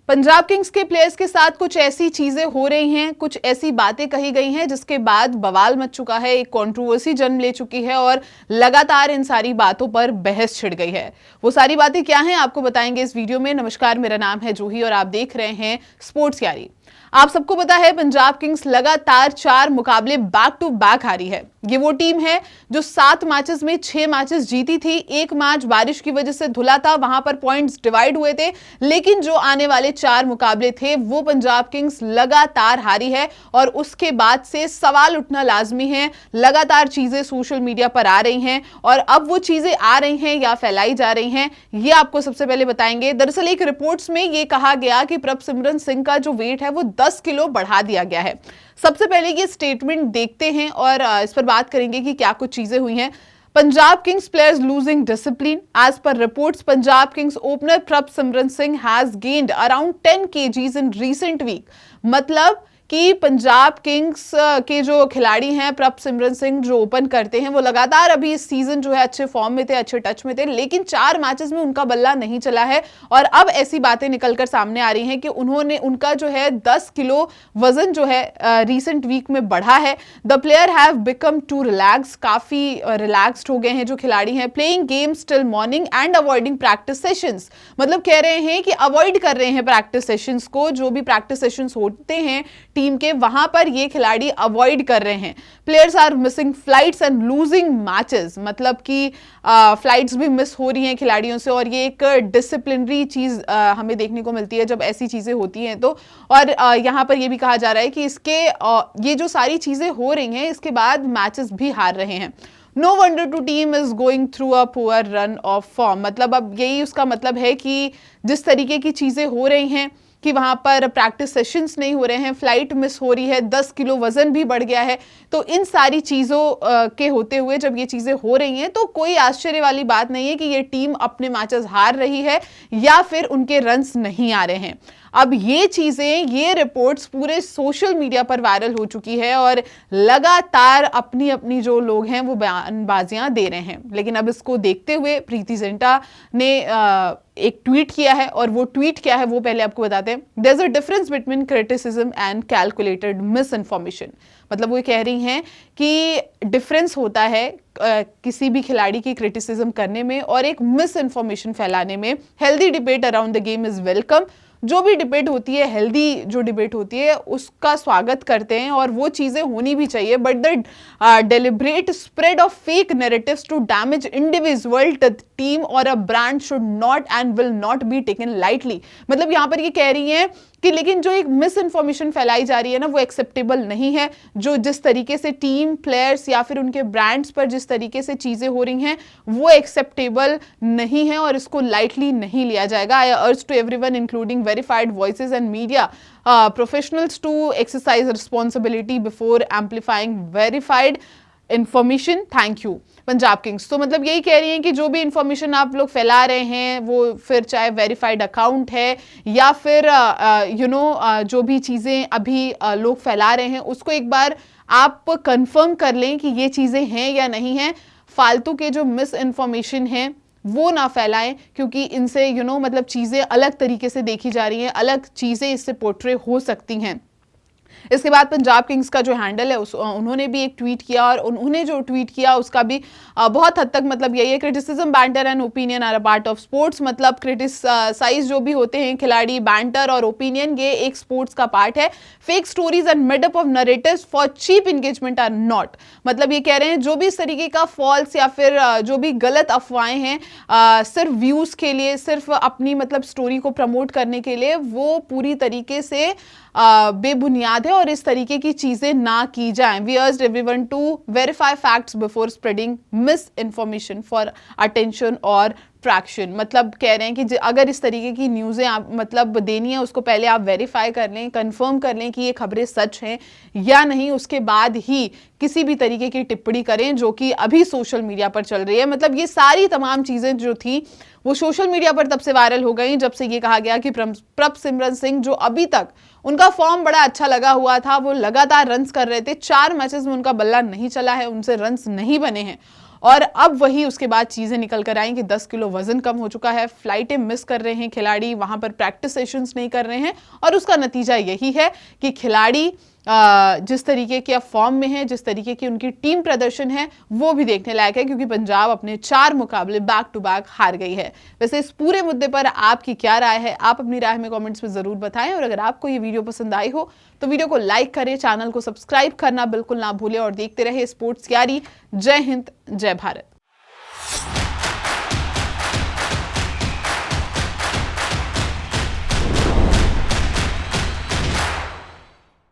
Punjab Kings के players के साथ कुछ ऐसी चीजें हो रही हैं, कुछ ऐसी बातें कही गई हैं जिसके बाद बवाल मच चुका है, एक कंट्रोवर्सी जन्म ले चुकी है और लगातार इन सारी बातों पर बहस छिड़ गई है। वो सारी बातें क्या हैं आपको बताएंगे इस वीडियो में। नमस्कार, मेरा नाम है जूही और आप देख रहे हैं स्पोर्ट्स यारी। आप सबको पता है पंजाब किंग्स लगातार 4 मुकाबले बैक टू बैक हारी है। ये वो टीम है जो 7 मैचेस में 6 मैचेस जीती थी। एक मैच बारिश की वजह से धुला था, वहां पर पॉइंट्स डिवाइड हुए थे, लेकिन जो आने वाले 4 मुकाबले थे वो पंजाब किंग्स लगातार हारी है और उसके बाद से सवाल उठना लाजमी है। लगातार चीजें सोशल मीडिया पर आ रही हैं और अब वो चीजें आ रही हैं या फैलाई जा रही हैं, ये आपको सबसे पहले बताएंगे। दरअसल एक रिपोर्ट्स में ये कहा गया कि प्रभसिमरन सिंह का जो वेट है वो 10 किलो बढ़ा दिया गया है। सबसे पहले ये स्टेटमेंट देखते हैं और इस पर बात करेंगे कि क्या कुछ चीजें हुई हैं। Punjab Kings players losing discipline. As per reports, Punjab Kings opener Prabhsimran Singh has gained around 10 kgs in recent week. मतलब कि पंजाब किंग्स के जो खिलाड़ी हैं प्रभसिमरन सिंह जो ओपन करते हैं वो लगातार अभी इस सीजन जो है अच्छे फॉर्म में थे, अच्छे टच में थे, लेकिन 4 मैचेस में उनका बल्ला नहीं चला है और अब ऐसी बातें निकलकर सामने आ रही हैं कि उनका जो है 10 किलो वजन जो है रीसेंट वीक में बढ़ा है। The player have become to relax, काफी रिलैक्स्ड हो गए हैं जो खिलाड़ी हैं। Playing games till morning and avoiding practice sessions, मतलब कह रहे हैं कि अवॉइड कर रहे हैं प्रैक्टिस सेशंस को, जो भी प्रैक्टिस सेशंस होते हैं टीम के वहां पर ये खिलाड़ी अवॉइड कर रहे हैं। Players are missing flights and losing matches, मतलब कि फ्लाइट्स भी मिस हो रही हैं खिलाड़ियों से और ये एक डिसिप्लिनरी चीज हमें देखने को मिलती है जब ऐसी चीजें होती हैं तो। और यहां पर ये भी कहा जा रहा है कि इसके ये जो सारी चीजें हो रही हैं इसके बाद मैचेस भी हार रहे हैं। No wonder to team is going through a poor run of form, मतलब अब यही उसका मतलब है कि जिस तरीके की चीजें हो रही हैं कि वहां पर प्रैक्टिस सेशंस नहीं हो रहे हैं, फ्लाइट मिस हो रही है, 10 किलो वजन भी बढ़ गया है, तो इन सारी चीजों के होते हुए जब ये चीजें हो रही हैं तो कोई आश्चर्य वाली बात नहीं है कि ये टीम अपने मैचेस हार रही है या फिर उनके रन्स नहीं आ रहे हैं। अब ये चीजें, ये रिपोर्ट्स पूरे सोशल मीडिया पर वायरल हो चुकी है और लगातार अपनी अपनी जो लोग हैं वो बयानबाजियां दे रहे हैं। लेकिन अब इसको देखते हुए प्रीति जिंटा ने एक ट्वीट किया है और वो ट्वीट क्या है वो पहले आपको बताते हैं। There is a difference between criticism and calculated misinformation, मतलब वो कह रही हैं कि डिफरेंस होता है किसी भी खिलाड़ी की क्रिटिसिज्म करने में और एक मिस इन्फॉर्मेशन फैलाने में। Healthy debate around the game is welcome, जो भी डिबेट होती है, हेल्दी जो डिबेट होती है उसका स्वागत करते हैं और वो चीजें होनी भी चाहिए, but the deliberate spread of fake narratives to damage individual team और a brand should not and will not be taken lightly. मतलब यहां पर ये कह रही हैं कि लेकिन जो एक मिस इन्फॉर्मेशन फैलाई जा रही है ना वो एक्सेप्टेबल नहीं है। जो जिस तरीके से टीम, प्लेयर्स या फिर उनके ब्रांड्स पर जिस तरीके से चीजें हो रही हैं वो एक्सेप्टेबल नहीं है और इसको लाइटली नहीं लिया जाएगा। I urge to everyone including verified voices and media professionals to exercise responsibility before amplifying verified information. Thank you Punjab Kings. तो मतलब यही कह रही हैं कि जो भी इंफॉर्मेशन आप लोग फैला रहे हैं वो फिर चाहे वेरीफाइड अकाउंट है या फिर जो भी चीज़ें अभी लोग फैला रहे हैं उसको एक बार आप कंफर्म कर लें कि ये चीज़ें हैं या नहीं हैं। फालतू के जो मिस इन्फॉर्मेशन हैं वो ना फैलाएं, क्योंकि इनसे मतलब चीज़ें अलग तरीके से देखी जा रही हैं, अलग चीज़ें इससे पोर्ट्रे हो सकती हैं। इसके बाद पंजाब किंग्स का जो हैंडल है उन्होंने भी एक ट्वीट किया और उन्होंने जो ट्वीट किया उसका भी बहुत हद तक मतलब यही है, criticism, banter and opinion are a part of sports. मतलब क्रिटिसाइज जो भी होते हैं खिलाड़ी, बैंटर और ओपिनियन ये एक स्पोर्ट्स का पार्ट है। Fake stories and made up of narratives for cheap engagement are not, मतलब ये कह रहे हैं जो भी इस तरीके का फॉल्स या फिर जो भी गलत अफवाहें हैं सिर्फ व्यूज के लिए, सिर्फ अपनी मतलब स्टोरी को प्रमोट करने के लिए, वो पूरी तरीके से बेबुनियाद है और इस तरीके की चीजें ना की जाएं। We urge everyone to verify facts before spreading misinformation for attention और ट्रैक्शन। मतलब कह रहे हैं कि अगर इस तरीके की न्यूज़ें आप मतलब देनी है उसको पहले आप वेरीफाई कर लें, कंफर्म कर लें कि ये खबरें सच हैं या नहीं, उसके बाद ही किसी भी तरीके की टिप्पणी करें जो कि अभी सोशल मीडिया पर चल रही है। मतलब ये सारी तमाम चीज़ें जो थी वो सोशल मीडिया पर तब से वायरल हो गई जब से ये कहा गया कि प्रभसिमरन सिंह जो अभी तक उनका फॉर्म बड़ा अच्छा लगा हुआ था, वो लगातार रन्स कर रहे थे, 4 मैचेस में उनका बल्ला नहीं चला है, उनसे रन्स नहीं बने हैं और अब वही उसके बाद चीजें निकल कर आई कि 10 किलो वजन कम हो चुका है, फ्लाइटें मिस कर रहे हैं खिलाड़ी, वहां पर प्रैक्टिस सेशंस नहीं कर रहे हैं और उसका नतीजा यही है कि खिलाड़ी जिस तरीके के फॉर्म में है, जिस तरीके की उनकी टीम प्रदर्शन है, वो भी देखने लायक है क्योंकि पंजाब अपने 4 मुकाबले बैक टू बैक हार गई है। वैसे इस पूरे मुद्दे पर आपकी क्या राय है, आप अपनी राय हमें कमेंट्स में जरूर बताएं और अगर आपको ये वीडियो पसंद आई हो तो वीडियो को लाइक करें, चैनल को सब्सक्राइब करना बिल्कुल ना भूलें और देखते रहे स्पोर्ट्स यारी। जय हिंद, जय भारत।